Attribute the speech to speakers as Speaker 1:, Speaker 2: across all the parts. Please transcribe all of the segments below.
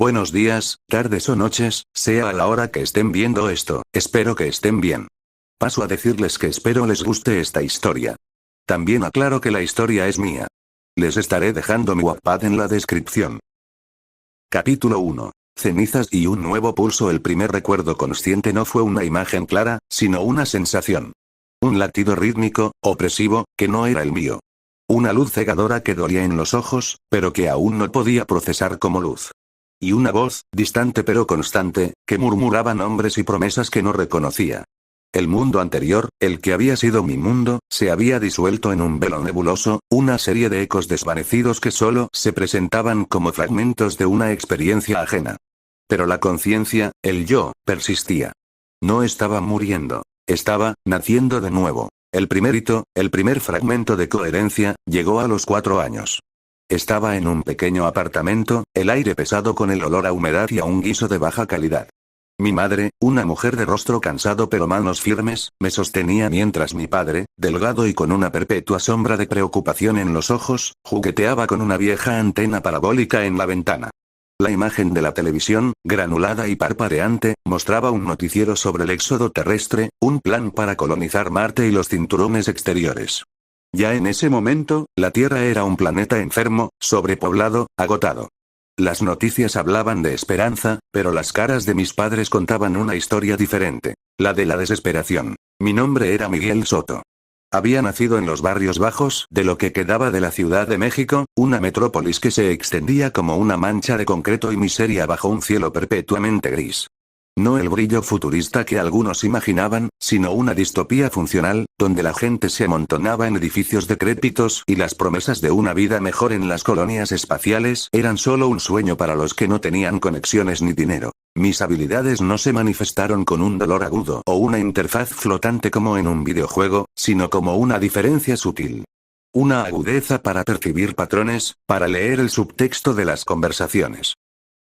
Speaker 1: Buenos días, tardes o noches, sea a la hora que estén viendo esto, espero que estén bien. Paso a decirles que espero les guste esta historia. También aclaro que la historia es mía. Les estaré dejando mi Wattpad en la descripción. Capítulo 1. Cenizas y un nuevo pulso. El primer recuerdo consciente no fue una imagen clara, sino una sensación. Un latido rítmico, opresivo, que no era el mío. Una luz cegadora que dolía en los ojos, pero que aún no podía procesar como luz. Y una voz, distante pero constante, que murmuraba nombres y promesas que no reconocía. El mundo anterior, el que había sido mi mundo, se había disuelto en un velo nebuloso, una serie de ecos desvanecidos que solo se presentaban como fragmentos de una experiencia ajena. Pero la conciencia, el yo, persistía. No estaba muriendo. Estaba naciendo de nuevo. El primer hito, el primer fragmento de coherencia, llegó a los 4 años. Estaba en un pequeño apartamento, el aire pesado con el olor a humedad y a un guiso de baja calidad. Mi madre, una mujer de rostro cansado pero manos firmes, me sostenía mientras mi padre, delgado y con una perpetua sombra de preocupación en los ojos, jugueteaba con una vieja antena parabólica en la ventana. La imagen de la televisión, granulada y parpadeante, mostraba un noticiero sobre el éxodo terrestre, un plan para colonizar Marte y los cinturones exteriores. Ya en ese momento, la Tierra era un planeta enfermo, sobrepoblado, agotado. Las noticias hablaban de esperanza, pero las caras de mis padres contaban una historia diferente, la de la desesperación. Mi nombre era Miguel Soto. Había nacido en los barrios bajos de lo que quedaba de la Ciudad de México, una metrópolis que se extendía como una mancha de concreto y miseria bajo un cielo perpetuamente gris. No el brillo futurista que algunos imaginaban, sino una distopía funcional, donde la gente se amontonaba en edificios decrépitos y las promesas de una vida mejor en las colonias espaciales eran solo un sueño para los que no tenían conexiones ni dinero. Mis habilidades no se manifestaron con un dolor agudo o una interfaz flotante como en un videojuego, sino como una diferencia sutil. Una agudeza para percibir patrones, para leer el subtexto de las conversaciones.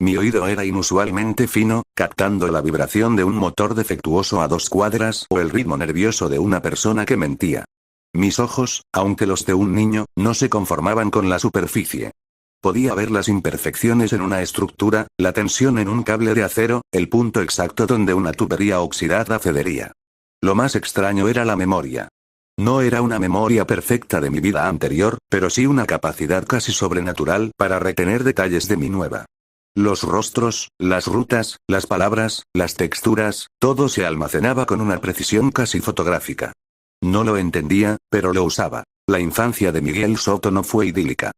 Speaker 1: Mi oído era inusualmente fino, captando la vibración de un motor defectuoso a 2 cuadras o el ritmo nervioso de una persona que mentía. Mis ojos, aunque los de un niño, no se conformaban con la superficie. Podía ver las imperfecciones en una estructura, la tensión en un cable de acero, el punto exacto donde una tubería oxidada cedería. Lo más extraño era la memoria. No era una memoria perfecta de mi vida anterior, pero sí una capacidad casi sobrenatural para retener detalles de mi nueva. Los rostros, las rutas, las palabras, las texturas, todo se almacenaba con una precisión casi fotográfica. No lo entendía, pero lo usaba. La infancia de Miguel Soto no fue idílica.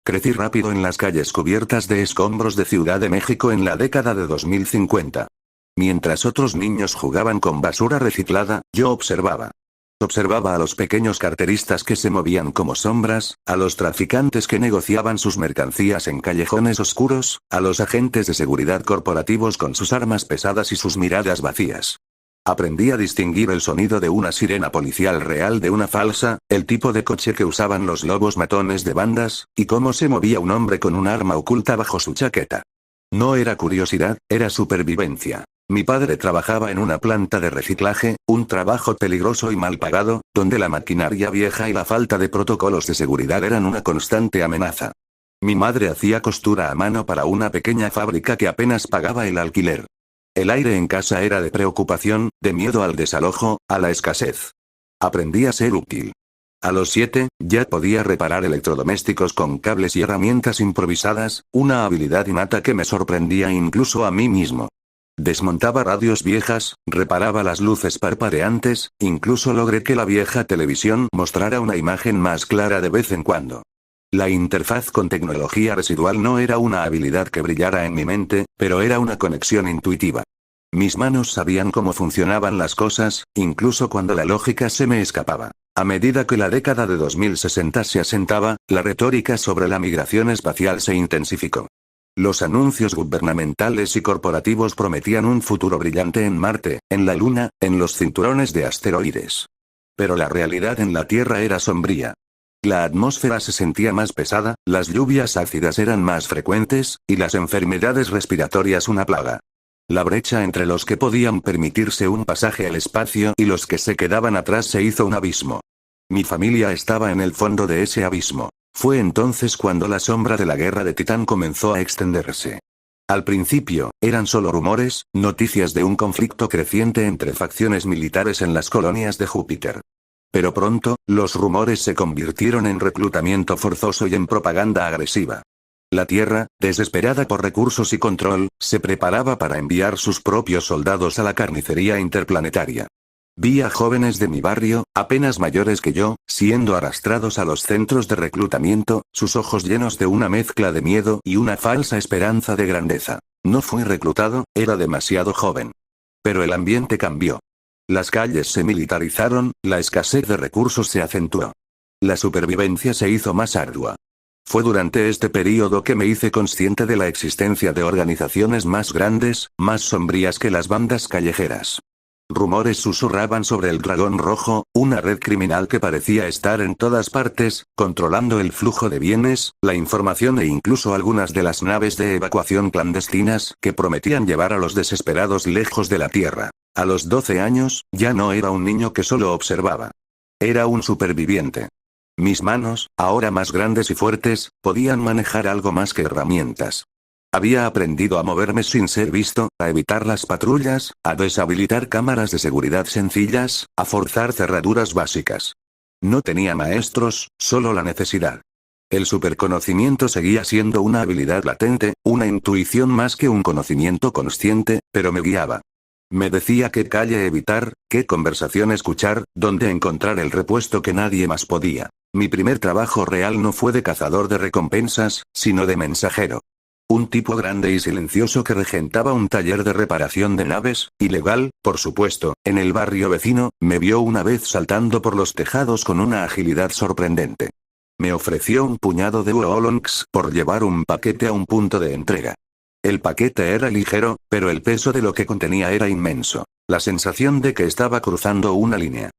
Speaker 1: Crecí rápido en las calles cubiertas de escombros de Ciudad de México en la década de 2050. Mientras otros niños jugaban con basura reciclada, yo observaba. Observaba a los pequeños carteristas que se movían como sombras, a los traficantes que negociaban sus mercancías en callejones oscuros, a los agentes de seguridad corporativos con sus armas pesadas y sus miradas vacías. Aprendí a distinguir el sonido de una sirena policial real de una falsa, el tipo de coche que usaban los lobos matones de bandas, y cómo se movía un hombre con un arma oculta bajo su chaqueta. No era curiosidad, era supervivencia. Mi padre trabajaba en una planta de reciclaje, un trabajo peligroso y mal pagado, donde la maquinaria vieja y la falta de protocolos de seguridad eran una constante amenaza. Mi madre hacía costura a mano para una pequeña fábrica que apenas pagaba el alquiler. El aire en casa era de preocupación, de miedo al desalojo, a la escasez. Aprendí a ser útil. A los 7, ya podía reparar electrodomésticos con cables y herramientas improvisadas, una habilidad innata que me sorprendía incluso a mí mismo. Desmontaba radios viejas, reparaba las luces parpadeantes, incluso logré que la vieja televisión mostrara una imagen más clara de vez en cuando. La interfaz con tecnología residual no era una habilidad que brillara en mi mente, pero era una conexión intuitiva. Mis manos sabían cómo funcionaban las cosas, incluso cuando la lógica se me escapaba. A medida que la década de 2060 se asentaba, la retórica sobre la migración espacial se intensificó. Los anuncios gubernamentales y corporativos prometían un futuro brillante en Marte, en la Luna, en los cinturones de asteroides. Pero la realidad en la Tierra era sombría. La atmósfera se sentía más pesada, las lluvias ácidas eran más frecuentes, y las enfermedades respiratorias una plaga. La brecha entre los que podían permitirse un pasaje al espacio y los que se quedaban atrás se hizo un abismo. Mi familia estaba en el fondo de ese abismo. Fue entonces cuando la sombra de la guerra de Titán comenzó a extenderse. Al principio, eran solo rumores, noticias de un conflicto creciente entre facciones militares en las colonias de Júpiter. Pero pronto, los rumores se convirtieron en reclutamiento forzoso y en propaganda agresiva. La Tierra, desesperada por recursos y control, se preparaba para enviar sus propios soldados a la carnicería interplanetaria. Vi a jóvenes de mi barrio, apenas mayores que yo, siendo arrastrados a los centros de reclutamiento, sus ojos llenos de una mezcla de miedo y una falsa esperanza de grandeza. No fui reclutado, era demasiado joven. Pero el ambiente cambió. Las calles se militarizaron, la escasez de recursos se acentuó. La supervivencia se hizo más ardua. Fue durante este período que me hice consciente de la existencia de organizaciones más grandes, más sombrías que las bandas callejeras. Rumores susurraban sobre el Dragón Rojo, una red criminal que parecía estar en todas partes, controlando el flujo de bienes, la información e incluso algunas de las naves de evacuación clandestinas que prometían llevar a los desesperados lejos de la Tierra. A los 12 años, ya no era un niño que solo observaba. Era un superviviente. Mis manos, ahora más grandes y fuertes, podían manejar algo más que herramientas. Había aprendido a moverme sin ser visto, a evitar las patrullas, a deshabilitar cámaras de seguridad sencillas, a forzar cerraduras básicas. No tenía maestros, solo la necesidad. El superconocimiento seguía siendo una habilidad latente, una intuición más que un conocimiento consciente, pero me guiaba. Me decía qué calle evitar, qué conversación escuchar, dónde encontrar el repuesto que nadie más podía. Mi primer trabajo real no fue de cazador de recompensas, sino de mensajero. Un tipo grande y silencioso que regentaba un taller de reparación de naves, ilegal, por supuesto, en el barrio vecino, me vio una vez saltando por los tejados con una agilidad sorprendente. Me ofreció un puñado de Woolonks por llevar un paquete a un punto de entrega. El paquete era ligero, pero el peso de lo que contenía era inmenso. La sensación de que estaba cruzando una línea.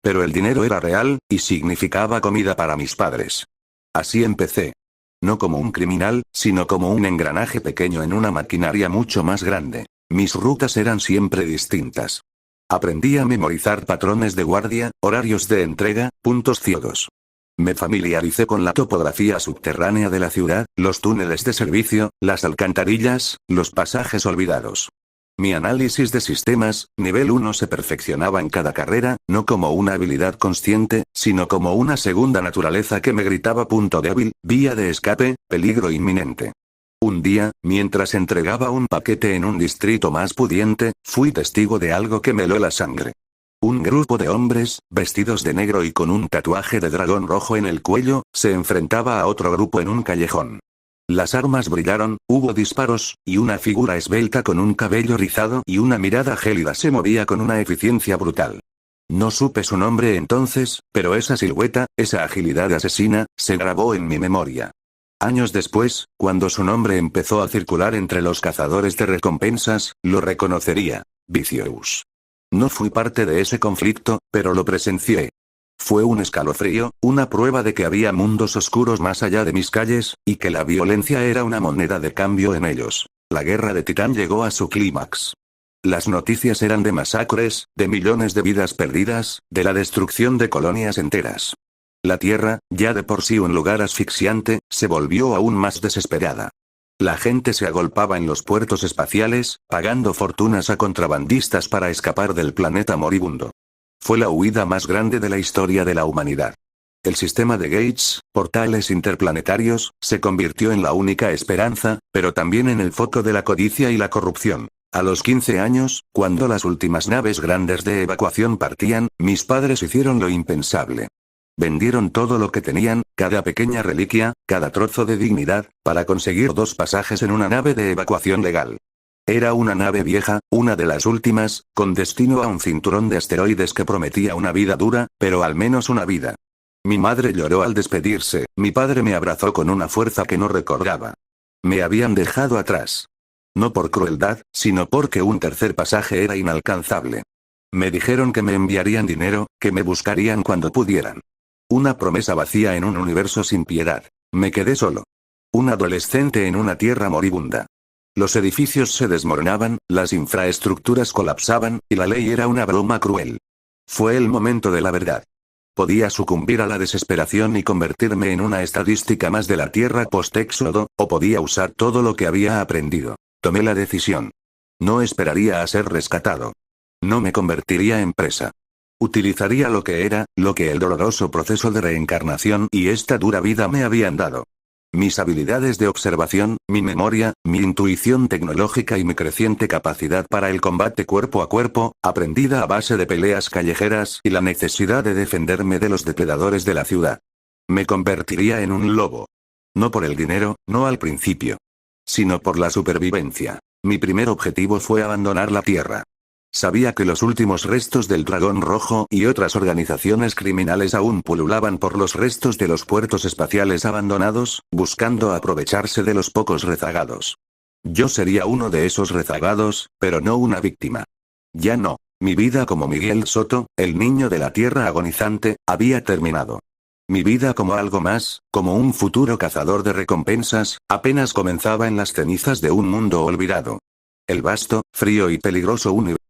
Speaker 1: Pero el dinero era real, y significaba comida para mis padres. Así empecé. No como un criminal, sino como un engranaje pequeño en una maquinaria mucho más grande. Mis rutas eran siempre distintas. Aprendí a memorizar patrones de guardia, horarios de entrega, puntos ciegos. Me familiaricé con la topografía subterránea de la ciudad, los túneles de servicio, las alcantarillas, los pasajes olvidados. Mi análisis de sistemas, nivel 1 se perfeccionaba en cada carrera, no como una habilidad consciente, sino como una segunda naturaleza que me gritaba punto débil, vía de escape, peligro inminente. Un día, mientras entregaba un paquete en un distrito más pudiente, fui testigo de algo que me heló la sangre. Un grupo de hombres, vestidos de negro y con un tatuaje de dragón rojo en el cuello, se enfrentaba a otro grupo en un callejón. Las armas brillaron, hubo disparos, y una figura esbelta con un cabello rizado y una mirada gélida se movía con una eficiencia brutal. No supe su nombre entonces, pero esa silueta, esa agilidad asesina, se grabó en mi memoria. Años después, cuando su nombre empezó a circular entre los cazadores de recompensas, lo reconocería: Vicious. No fui parte de ese conflicto, pero lo presencié. Fue un escalofrío, una prueba de que había mundos oscuros más allá de mis calles, y que la violencia era una moneda de cambio en ellos. La guerra de Titán llegó a su clímax. Las noticias eran de masacres, de millones de vidas perdidas, de la destrucción de colonias enteras. La Tierra, ya de por sí un lugar asfixiante, se volvió aún más desesperada. La gente se agolpaba en los puertos espaciales, pagando fortunas a contrabandistas para escapar del planeta moribundo. Fue la huida más grande de la historia de la humanidad. El sistema de Gates, portales interplanetarios, se convirtió en la única esperanza, pero también en el foco de la codicia y la corrupción. A los 15 años, cuando las últimas naves grandes de evacuación partían, mis padres hicieron lo impensable. Vendieron todo lo que tenían, cada pequeña reliquia, cada trozo de dignidad, para conseguir 2 pasajes en una nave de evacuación legal. Era una nave vieja, una de las últimas, con destino a un cinturón de asteroides que prometía una vida dura, pero al menos una vida. Mi madre lloró al despedirse, mi padre me abrazó con una fuerza que no recordaba. Me habían dejado atrás. No por crueldad, sino porque un tercer pasaje era inalcanzable. Me dijeron que me enviarían dinero, que me buscarían cuando pudieran. Una promesa vacía en un universo sin piedad. Me quedé solo. Un adolescente en una tierra moribunda. Los edificios se desmoronaban, las infraestructuras colapsaban, y la ley era una broma cruel. Fue el momento de la verdad. Podía sucumbir a la desesperación y convertirme en una estadística más de la Tierra post-éxodo, o podía usar todo lo que había aprendido. Tomé la decisión. No esperaría a ser rescatado. No me convertiría en presa. Utilizaría lo que era, lo que el doloroso proceso de reencarnación y esta dura vida me habían dado. Mis habilidades de observación, mi memoria, mi intuición tecnológica y mi creciente capacidad para el combate cuerpo a cuerpo, aprendida a base de peleas callejeras y la necesidad de defenderme de los depredadores de la ciudad. Me convertiría en un lobo. No por el dinero, no al principio. Sino por la supervivencia. Mi primer objetivo fue abandonar la Tierra. Sabía que los últimos restos del Dragón Rojo y otras organizaciones criminales aún pululaban por los restos de los puertos espaciales abandonados, buscando aprovecharse de los pocos rezagados. Yo sería uno de esos rezagados, pero no una víctima. Ya no. Mi vida como Miguel Soto, el niño de la Tierra agonizante, había terminado. Mi vida como algo más, como un futuro cazador de recompensas, apenas comenzaba en las cenizas de un mundo olvidado. El vasto, frío y peligroso universo